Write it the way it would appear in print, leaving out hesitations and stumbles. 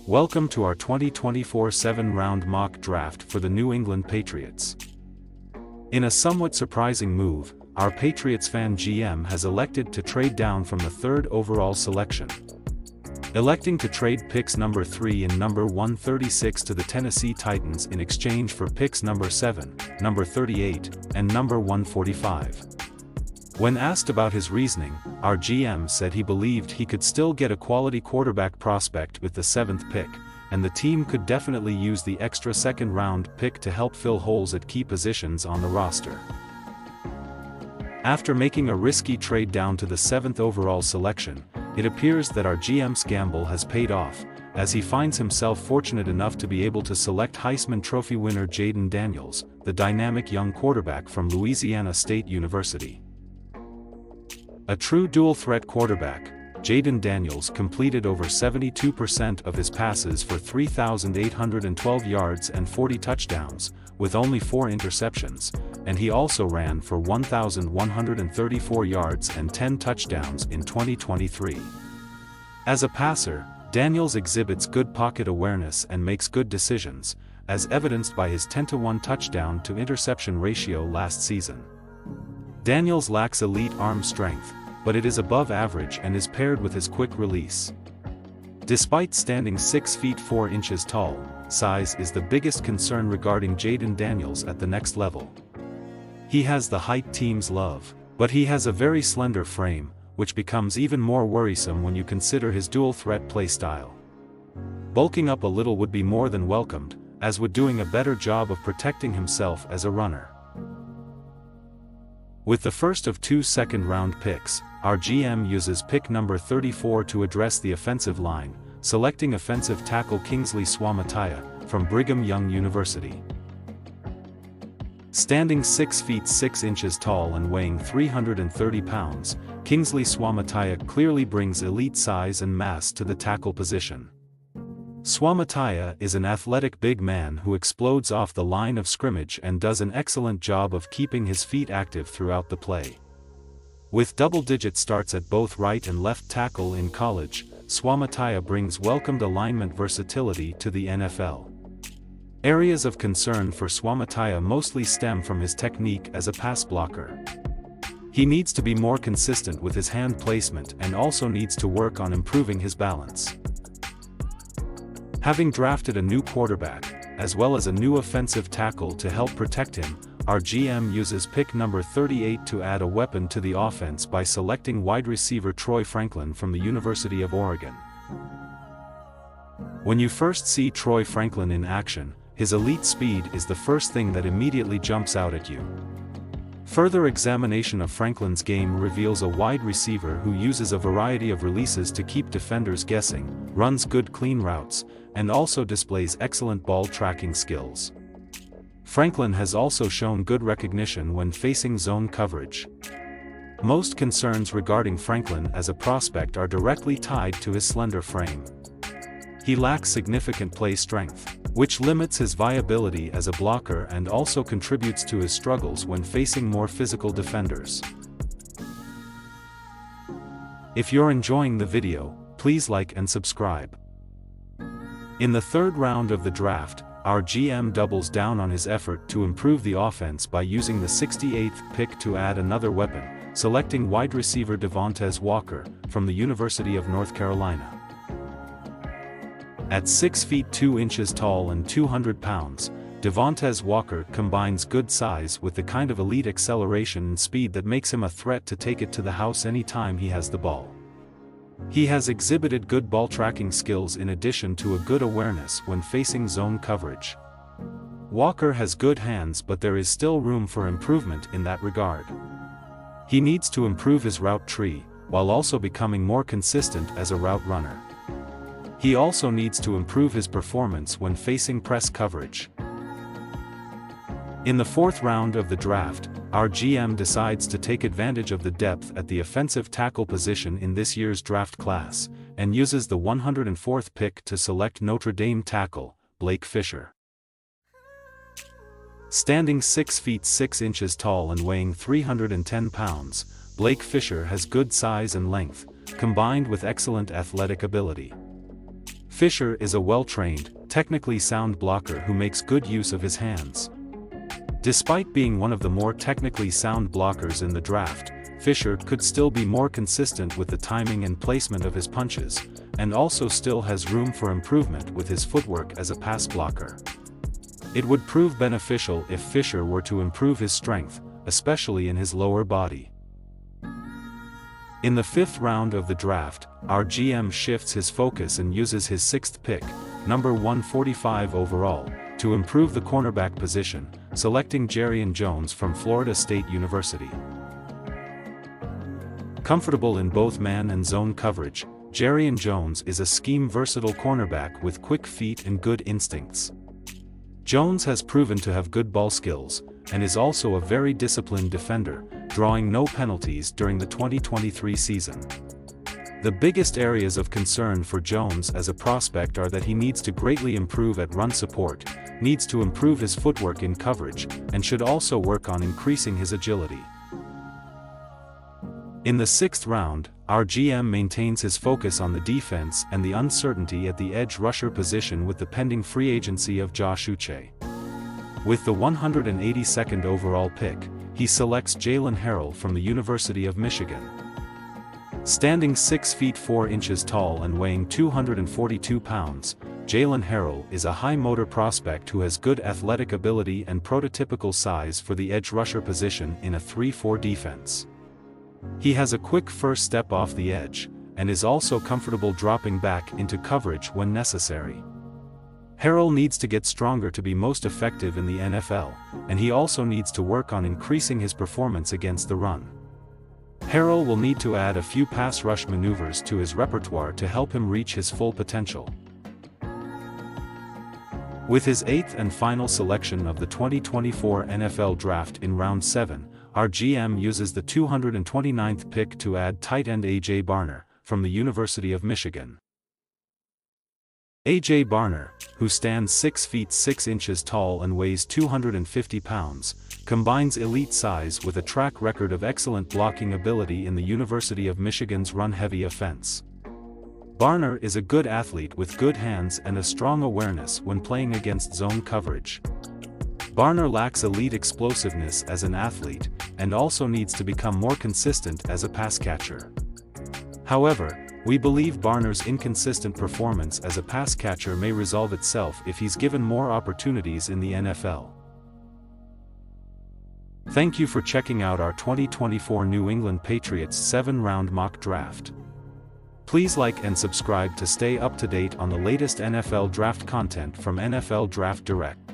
Welcome to our 2024 7-round mock draft for the New England Patriots. In a somewhat surprising move, our Patriots fan GM has elected to trade down from the 3rd overall selection, electing to trade picks number 3 and number 136 to the Tennessee Titans in exchange for picks number 7, number 38, and number 145. When asked about his reasoning, our GM said he believed he could still get a quality quarterback prospect with the 7th pick, and the team could definitely use the extra 2nd-round pick to help fill holes at key positions on the roster. After making a risky trade down to the 7th overall selection, it appears that our GM's gamble has paid off, as he finds himself fortunate enough to be able to select Heisman Trophy winner Jayden Daniels, the dynamic young quarterback from Louisiana State University. A true dual-threat quarterback, Jayden Daniels completed over 72% of his passes for 3,812 yards and 40 touchdowns, with only 4 interceptions, and he also ran for 1,134 yards and 10 touchdowns in 2023. As a passer, Daniels exhibits good pocket awareness and makes good decisions, as evidenced by his 10-to-1 touchdown-to-interception ratio last season. Daniels lacks elite arm strength, but it is above average and is paired with his quick release. Despite standing 6 feet 4 inches tall, size is the biggest concern regarding Jayden Daniels at the next level. He has the height teams love, but he has a very slender frame, which becomes even more worrisome when you consider his dual-threat play style. Bulking up a little would be more than welcomed, as would doing a better job of protecting himself as a runner. With the first of 2 second-round picks, our GM uses pick number 34 to address the offensive line, selecting offensive tackle Kingsley Suamataia, from Brigham Young University. Standing 6 feet 6 inches tall and weighing 330 pounds, Kingsley Suamataia clearly brings elite size and mass to the tackle position. Suamataia is an athletic big man who explodes off the line of scrimmage and does an excellent job of keeping his feet active throughout the play. With double-digit starts at both right and left tackle in college, Suamataia brings welcomed alignment versatility to the NFL. Areas of concern for Suamataia mostly stem from his technique as a pass blocker. He needs to be more consistent with his hand placement and also needs to work on improving his balance. Having drafted a new quarterback, as well as a new offensive tackle to help protect him, our GM uses pick number 38 to add a weapon to the offense by selecting wide receiver Troy Franklin from the University of Oregon. When you first see Troy Franklin in action, his elite speed is the first thing that immediately jumps out at you. Further examination of Franklin's game reveals a wide receiver who uses a variety of releases to keep defenders guessing, runs good clean routes, and also displays excellent ball tracking skills. Franklin has also shown good recognition when facing zone coverage. Most concerns regarding Franklin as a prospect are directly tied to his slender frame. He lacks significant play strength, which limits his viability as a blocker and also contributes to his struggles when facing more physical defenders. If you're enjoying the video, please like and subscribe. In the 3rd round of the draft, our GM doubles down on his effort to improve the offense by using the 68th pick to add another weapon, selecting wide receiver Devontez from the University of North Carolina. At 6 feet 2 inches tall and 200 pounds, Devontez combines good size with the kind of elite acceleration and speed that makes him a threat to take it to the house anytime he has the ball. He has exhibited good ball tracking skills in addition to a good awareness when facing zone coverage. Walker has good hands, but there is still room for improvement in that regard. He needs to improve his route tree, while also becoming more consistent as a route runner. He also needs to improve his performance when facing press coverage. In the 4th round of the draft, our GM decides to take advantage of the depth at the offensive tackle position in this year's draft class, and uses the 104th pick to select Notre Dame tackle, Blake Fisher. Standing 6 feet 6 inches tall and weighing 310 pounds, Blake Fisher has good size and length, combined with excellent athletic ability. Fisher is a well-trained, technically sound blocker who makes good use of his hands. Despite being one of the more technically sound blockers in the draft, Fisher could still be more consistent with the timing and placement of his punches, and also still has room for improvement with his footwork as a pass blocker. It would prove beneficial if Fisher were to improve his strength, especially in his lower body. In the 5th round of the draft, our GM shifts his focus and uses his 6th pick, number 145 overall, to improve the cornerback position, selecting Jarrian Jones from Florida State University. Comfortable in both man and zone coverage, Jarrian Jones is a scheme-versatile cornerback with quick feet and good instincts. Jones has proven to have good ball skills, and is also a very disciplined defender, drawing no penalties during the 2023 season. The biggest areas of concern for Jones as a prospect are that he needs to greatly improve at run support, needs to improve his footwork in coverage, and should also work on increasing his agility. In the 6th round, our GM maintains his focus on the defense and the uncertainty at the edge rusher position with the pending free agency of Josh Uche. With the 182nd overall pick, he selects Jaylen Harrell from the University of Michigan. Standing 6 feet 4 inches tall and weighing 242 pounds, Jaylen Harrell is a high-motor prospect who has good athletic ability and prototypical size for the edge rusher position in a 3-4 defense. He has a quick first step off the edge, and is also comfortable dropping back into coverage when necessary. Harrell needs to get stronger to be most effective in the NFL, and he also needs to work on increasing his performance against the run. Harrell will need to add a few pass rush maneuvers to his repertoire to help him reach his full potential. With his 8th and final selection of the 2024 NFL Draft in Round 7, our GM uses the 229th pick to add tight end A.J. Barner, from the University of Michigan. A.J. Barner, who stands 6 feet 6 inches tall and weighs 250 pounds, combines elite size with a track record of excellent blocking ability in the University of Michigan's run-heavy offense. Barner is a good athlete with good hands and a strong awareness when playing against zone coverage. Barner lacks elite explosiveness as an athlete, and also needs to become more consistent as a pass catcher. However, we believe Barner's inconsistent performance as a pass catcher may resolve itself if he's given more opportunities in the NFL. Thank you for checking out our 2024 New England Patriots 7-round mock draft. Please like and subscribe to stay up to date on the latest NFL draft content from NFL Draft Direct.